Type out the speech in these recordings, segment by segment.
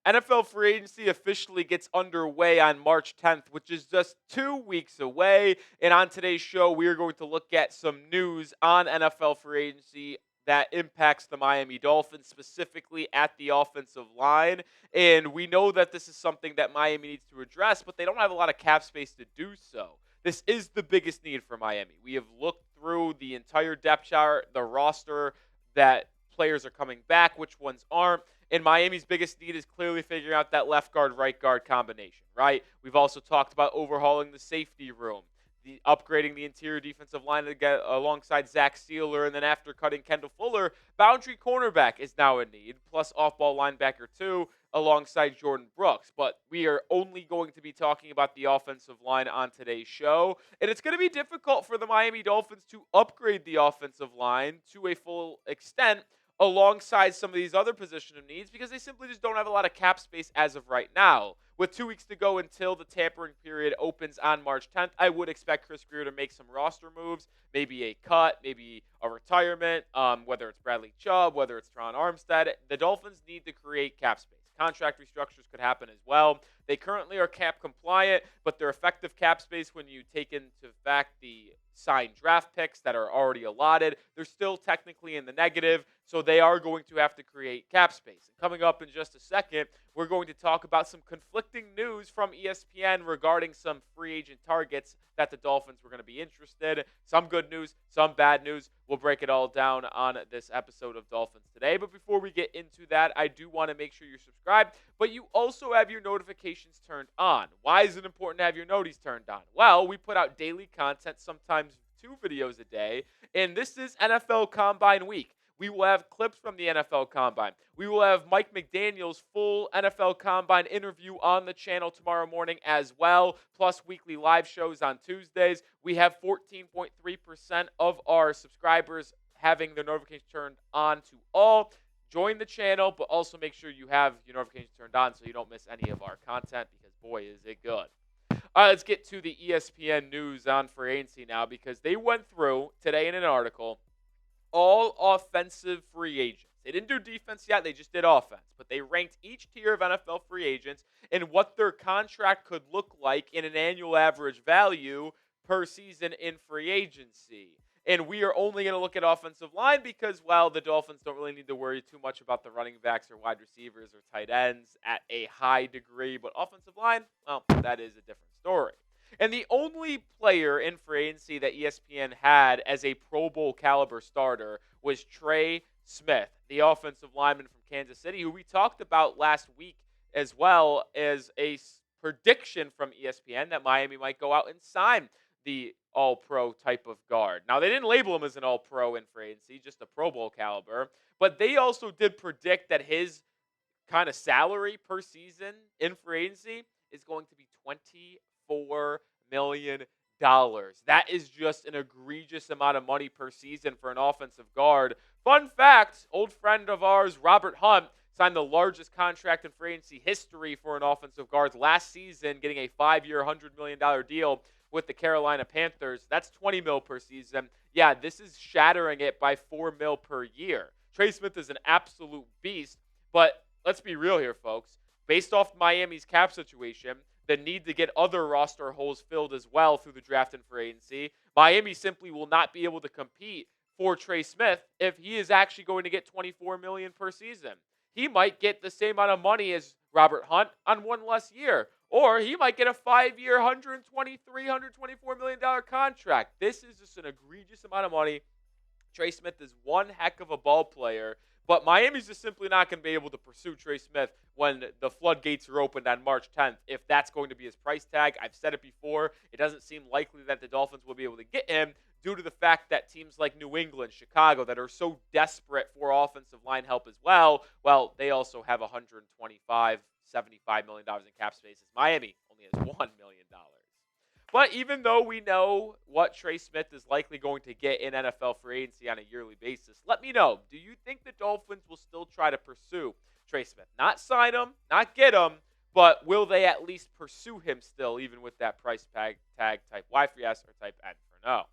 NFL free agency officially gets underway on March 10th, which is just 2 weeks away. And on today's show, we are going to look at some news on NFL free agency that impacts the Miami Dolphins, specifically at the offensive line. And we know that this is something that Miami needs to address, but they don't have a lot of cap space to do so. This is the biggest need for Miami. We have looked through the entire depth chart, the roster that players are coming back, which ones aren't. And Miami's biggest need is clearly figuring out that left guard, right guard combination, right? We've also talked about overhauling the safety room, upgrading the interior defensive line alongside Zach Sealer, and then after cutting Kendall Fuller, boundary cornerback is now in need, plus off-ball linebacker too, alongside Jordan Brooks. But we are only going to be talking about the offensive line on today's show, and it's going to be difficult for the Miami Dolphins to upgrade the offensive line to a full extent alongside some of these other position of needs because they simply just don't have a lot of cap space as of right now. With 2 weeks to go until the tampering period opens on March 10th, I would expect Chris Grier to make some roster moves, maybe a cut, maybe a retirement, whether it's Bradley Chubb, whether it's Teron Armstead. The Dolphins need to create cap space. Contract restructures could happen as well. They currently are cap compliant, but their effective cap space, when you take into fact the signed draft picks that are already allotted, they're still technically in the negative, so they are going to have to create cap space. And coming up in just a second, we're going to talk about some conflicting news from ESPN regarding some free agent targets that the Dolphins were going to be interested in. Some good news, some bad news. We'll break it all down on this episode of Dolphins Today. But before we get into that, I do want to make sure you're subscribed, but you also have your notifications turned on. Why is it important to have your noties turned on? Well, we put out daily content, sometimes 2 videos a day, and this is NFL Combine Week. We will have clips from the NFL Combine. We will have Mike McDaniel's full NFL Combine interview on the channel tomorrow morning as well, plus weekly live shows on Tuesdays. We have 14.3% of our subscribers having their notifications turned on to all. Join the channel, but also make sure you have your notifications turned on so you don't miss any of our content because, boy, is it good. All right, let's get to the ESPN news on free agency now because they went through today in an article all offensive free agents. They didn't do defense yet. They just did offense. But they ranked each tier of NFL free agents and what their contract could look like in an annual average value per season in free agency. And we are only going to look at offensive line because, well, the Dolphins don't really need to worry too much about the running backs or wide receivers or tight ends at a high degree. But offensive line, well, that is a different story. And the only player in free agency that ESPN had as a Pro Bowl caliber starter was Trey Smith, the offensive lineman from Kansas City, who we talked about last week as well as a prediction from ESPN that Miami might go out and sign the all-pro type of guard. Now, they didn't label him as an all-pro in free agency, just a Pro Bowl caliber, but they also did predict that his kind of salary per season in free agency is going to be $24 million. That is just an egregious amount of money per season for an offensive guard. Fun fact, old friend of ours, Robert Hunt, signed the largest contract in free agency history for an offensive guard last season, getting a 5-year, $100 million deal with the Carolina Panthers. That's $20 million per season. Yeah, this is shattering it by $4 million per year. Trey Smith is an absolute beast, but let's be real here, folks. Based off Miami's cap situation, the need to get other roster holes filled as well through the draft and free agency, Miami simply will not be able to compete for Trey Smith if he is actually going to get $24 million per season. He might get the same amount of money as Robert Hunt on one less year, or he might get a 5-year, $123, $124 million contract. This is just an egregious amount of money. Trey Smith is one heck of a ball player, but Miami's just simply not going to be able to pursue Trey Smith when the floodgates are opened on March 10th, if that's going to be his price tag. I've said it before. It doesn't seem likely that the Dolphins will be able to get him due to the fact that teams like New England, Chicago, that are so desperate for offensive line help as well, they also have $125, $75 million in cap space. Miami only has $1 million. But even though we know what Trey Smith is likely going to get in NFL free agency on a yearly basis, let me know, do you think the Dolphins will still try to pursue Trey Smith? Not sign him, not get him, but will they at least pursue him still, even with that price tag type Y for yes or type N for no?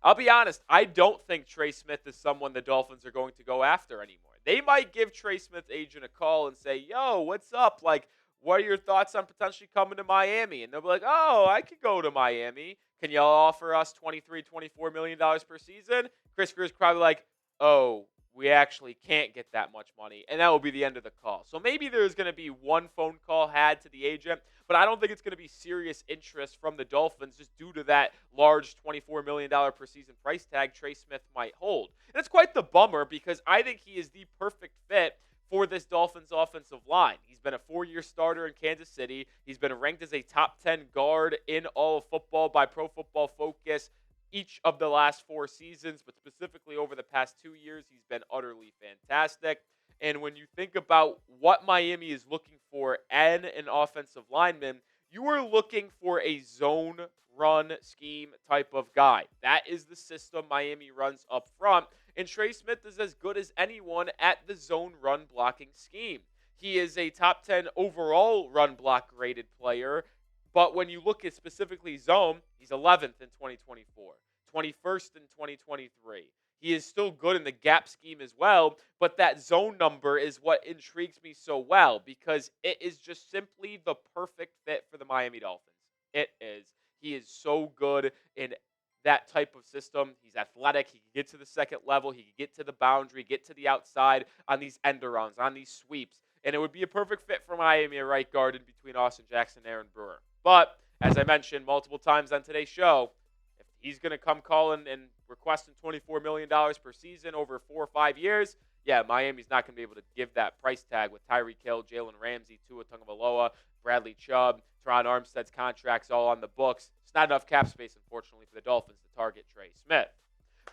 I'll be honest, I don't think Trey Smith is someone the Dolphins are going to go after anymore. They might give Trey Smith's agent a call and say, yo, what's up? Like, what are your thoughts on potentially coming to Miami? And they'll be like, oh, I could go to Miami. Can y'all offer us $23, $24 million per season? Chris Grier's probably like, oh, we actually can't get that much money. And that will be the end of the call. So maybe there's going to be one phone call had to the agent, but I don't think it's going to be serious interest from the Dolphins just due to that large $24 million per season price tag Trey Smith might hold. And it's quite the bummer because I think he is the perfect fit for this Dolphins offensive line. He's been a 4-year starter in Kansas City. He's been ranked as a top 10 guard in all of football by Pro Football Focus each of the last 4 seasons, but specifically over the past 2 years, he's been utterly fantastic. And when you think about what Miami is looking for and an offensive lineman, you are looking for a zone run scheme type of guy. That is the system Miami runs up front. And Trey Smith is as good as anyone at the zone run blocking scheme. He is a top 10 overall run block graded player. But when you look at specifically zone, he's 11th in 2024, 21st in 2023. He is still good in the gap scheme as well, but that zone number is what intrigues me so well because it is just simply the perfect fit for the Miami Dolphins. It is. He is so good in that type of system. He's athletic. He can get to the second level. He can get to the boundary, get to the outside on these end arounds, on these sweeps. And it would be a perfect fit for Miami at right guard in between Austin Jackson and Aaron Brewer. But, as I mentioned multiple times on today's show, if he's going to come calling and requesting $24 million per season over 4 or 5 years, yeah, Miami's not going to be able to give that price tag with Tyreek Hill, Jalen Ramsey, Tua Tagovailoa, Bradley Chubb, Teron Armstead's contracts all on the books. It's not enough cap space, unfortunately, for the Dolphins to target Trey Smith.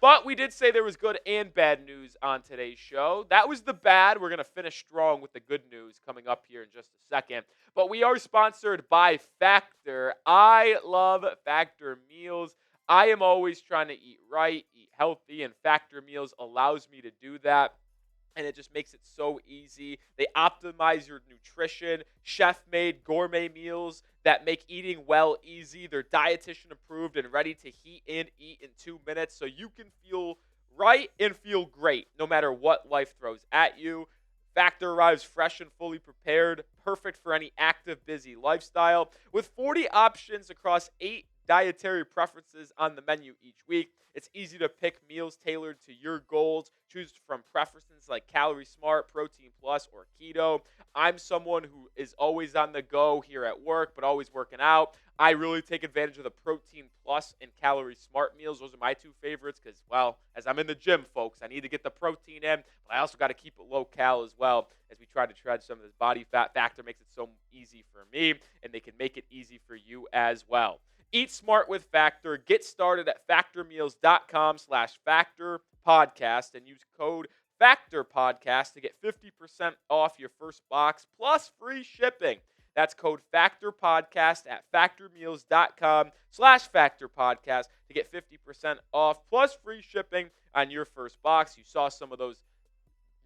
But we did say there was good and bad news on today's show. That was the bad. We're going to finish strong with the good news coming up here in just a second. But we are sponsored by Factor. I love Factor meals. I am always trying to eat right, eat healthy, and Factor meals allows me to do that. And it just makes it so easy. They optimize your nutrition, chef-made gourmet meals that make eating well easy. They're dietitian approved and ready to heat and eat in 2 minutes so you can feel right and feel great no matter what life throws at you. Factor arrives fresh and fully prepared, perfect for any active, busy lifestyle. With 40 options across 8 dietary preferences on the menu each week, it's easy to pick meals tailored to your goals. Choose from preferences like Calorie Smart, Protein Plus, or Keto. I'm someone who is always on the go here at work, but always working out. I really take advantage of the Protein Plus and Calorie Smart meals. Those are my 2 favorites because, well, as I'm in the gym, folks, I need to get the protein in, but I also got to keep it low cal as well as we try to shred some of this body fat. Factor makes it so easy for me, and they can make it easy for you as well. Eat smart with Factor. Get started at factormeals.com/factorpodcast and use code FACTORPODCAST to get 50% off your first box plus free shipping. That's code FACTORPODCAST at factormeals.com/factorpodcast to get 50% off plus free shipping on your first box. You saw some of those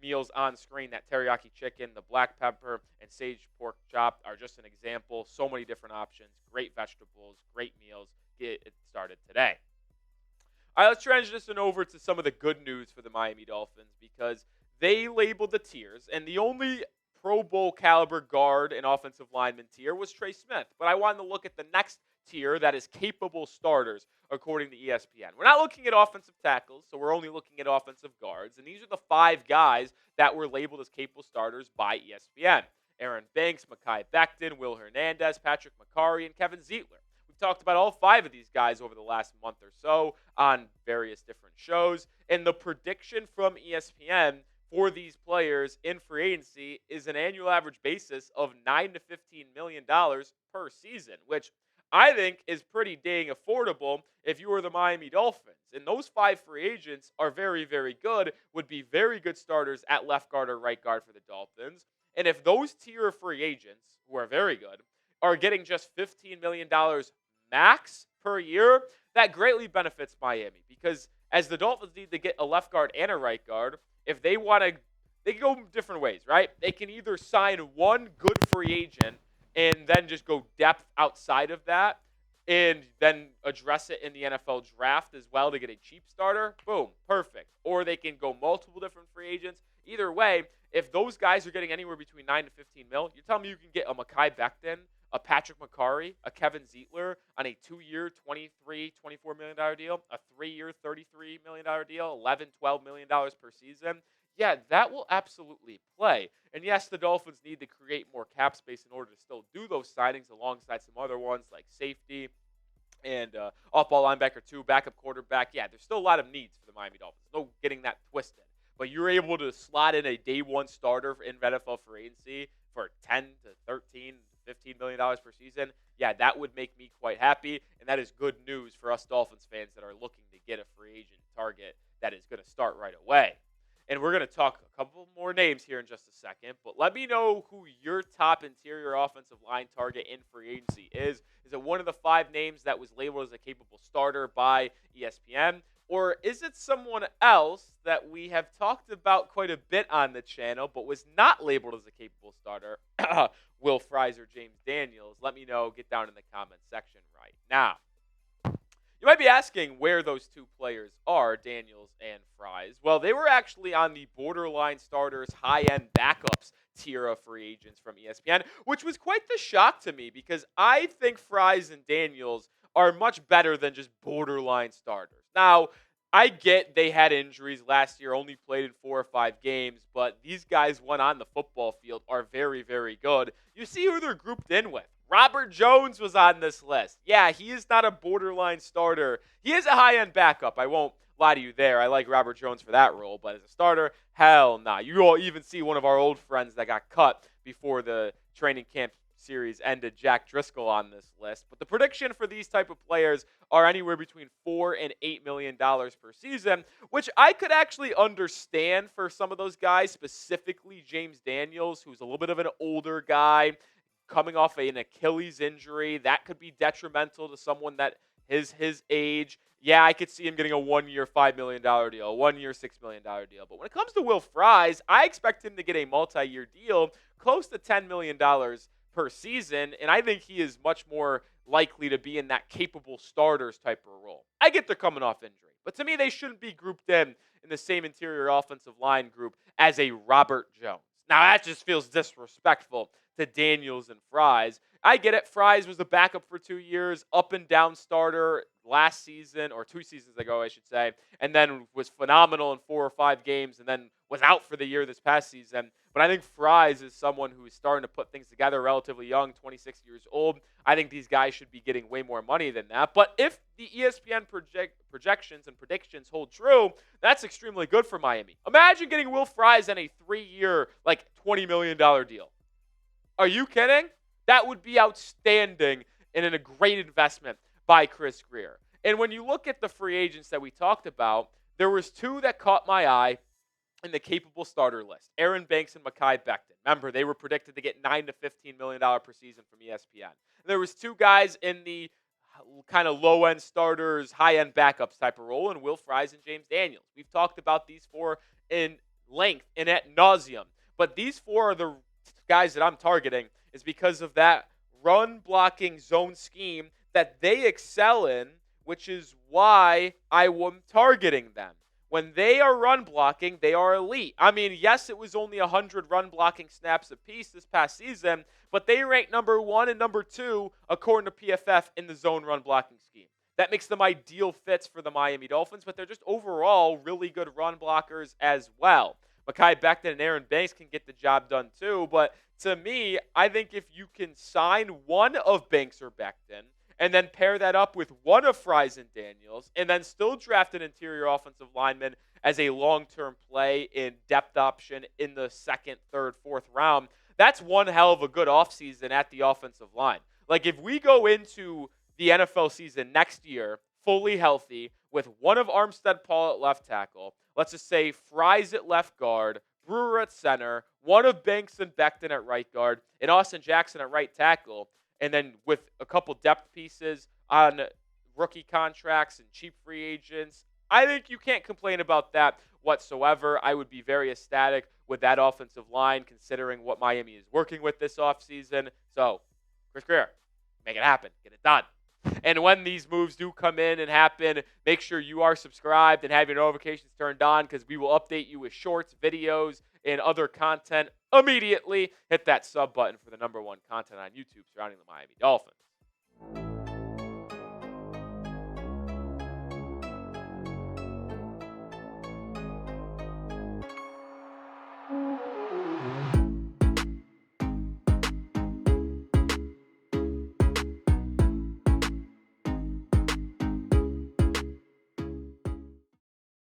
meals on screen. That teriyaki chicken, the black pepper, and sage pork chop are just an example. So many different options. Great vegetables, great meals. Get it started today. All right, let's transition over to some of the good news for the Miami Dolphins because they labeled the tiers, and the only Pro Bowl caliber guard and offensive lineman tier was Trey Smith. But I wanted to look at the next tier that is capable starters, according to ESPN. We're not looking at offensive tackles, so we're only looking at offensive guards. And these are the 5 guys that were labeled as capable starters by ESPN. Aaron Banks, Mekhi Becton, Will Hernandez, Patrick McCarry, and Kevin Zeitler. We've talked about all 5 of these guys over the last month or so on various different shows. And the prediction from ESPN for these players in free agency is an annual average basis of $9 to $15 million per season, which I think is pretty dang affordable if you were the Miami Dolphins. And those 5 free agents are very, very good, would be very good starters at left guard or right guard for the Dolphins. And if those tier free agents, who are very good, are getting just $15 million max per year, that greatly benefits Miami. Because as the Dolphins need to get a left guard and a right guard, if they want to, they can go different ways, right? They can either sign one good free agent and then just go depth outside of that and then address it in the NFL draft as well to get a cheap starter. Boom, perfect. Or they can go multiple different free agents Either way, if those guys are getting anywhere between 9 to 15 mil, you're telling me you can get a Mekhi Becton, a Patrick McCarry, a Kevin Zietler on a 2-year, $24 million deal, a 3-year, $33 million deal, $12 million per season. Yeah, that will absolutely play. And yes, the Dolphins need to create more cap space in order to still do those signings alongside some other ones like safety and off-ball linebacker too, backup quarterback. Yeah, there's still a lot of needs for the Miami Dolphins. No getting that twisted. But you're able to slot in a day one starter in NFL free agency for 10 to 13, $15 million per season. Yeah, that would make me quite happy. And that is good news for us Dolphins fans that are looking to get a free agent target that is going to start right away. And we're going to talk a couple more names here in just a second, but let me know who your top interior offensive line target in free agency is. Is it one of the 5 names that was labeled as a capable starter by ESPN? Or is it someone else that we have talked about quite a bit on the channel, but was not labeled as a capable starter? Will Fries or James Daniels? Let me know. Get down in the comments section right now. You might be asking where those 2 players are, Daniels and Fries. Well, they were actually on the borderline starters, high-end backups tier of free agents from ESPN, which was quite the shock to me because I think Fries and Daniels are much better than just borderline starters. Now, I get they had injuries last year, only played in 4 or 5 games, but these guys, when on the football field, are very, very good. You see who they're grouped in with. Robert Jones was on this list. Yeah, he is not a borderline starter. He is a high-end backup. I won't lie to you there. I like Robert Jones for that role, but as a starter, hell nah. You all even see one of our old friends that got cut before the training camp series ended, Jack Driscoll, on this list. But the prediction for these type of players are anywhere between $4 and $8 million per season, which I could actually understand for some of those guys, specifically James Daniels, who's a little bit of an older guy, coming off an Achilles injury. That could be detrimental to someone that is his age. Yeah, I could see him getting a 1-year, $5 million deal, a 1-year, $6 million deal. But when it comes to Will Fries, I expect him to get a multi-year deal close to $10 million per season, and I think he is much more likely to be in that capable starters type of role. I get they're coming off injury, but to me, they shouldn't be grouped in the same interior offensive line group as a Robert Jones. Now, that just feels disrespectful to Daniels and Fries. I get it. Fries was a backup for 2 years, up and down starter last season, or 2 seasons ago, I should say, and then was phenomenal in 4 or 5 games, and then was out for the year this past season. But I think Fries is someone who is starting to put things together, relatively young, 26 years old. I think these guys should be getting way more money than that. But if the ESPN projections and predictions hold true, that's extremely good for Miami. Imagine getting Will Fries on a 3-year, $20 million deal. Are you kidding? That would be outstanding and a great investment by Chris Grier. And when you look at the free agents that we talked about, there was 2 that caught my eye in the capable starter list. Aaron Banks and Mekhi Becton. Remember, they were predicted to get $9 to $15 million per season from ESPN. And there was 2 guys in the kind of low-end starters, high-end backups type of role, and Will Fries and James Daniels. We've talked about these 4 in length and ad nauseum. But these 4 are the guys that I'm targeting is because of that run-blocking zone scheme that they excel in, which is why I am targeting them. When they are run blocking, they are elite. I mean, yes, it was only 100 run blocking snaps apiece this past season, but they rank number 1 and number 2 according to PFF in the zone run blocking scheme. That makes them ideal fits for the Miami Dolphins, but they're just overall really good run blockers as well. Mekhi Becton and Aaron Banks can get the job done too, but to me, I think if you can sign one of Banks or Becton, and then pair that up with one of Fries and Daniels, and then still draft an interior offensive lineman as a long-term play in depth option in the 2nd, 3rd, 4th round, that's one hell of a good offseason at the offensive line. If we go into the NFL season next year fully healthy with one of Armstead Paul at left tackle, let's just say Fries at left guard, Brewer at center, one of Banks and Becton at right guard, and Austin Jackson at right tackle, and then with a couple depth pieces on rookie contracts and cheap free agents, I think you can't complain about that whatsoever. I would be very ecstatic with that offensive line considering what Miami is working with this offseason. So, Chris Grier, make it happen. Get it done. And when these moves do come in and happen, make sure you are subscribed and have your notifications turned on because we will update you with shorts, videos, and other content immediately, hit that sub button for the #1 content on YouTube surrounding the Miami Dolphins.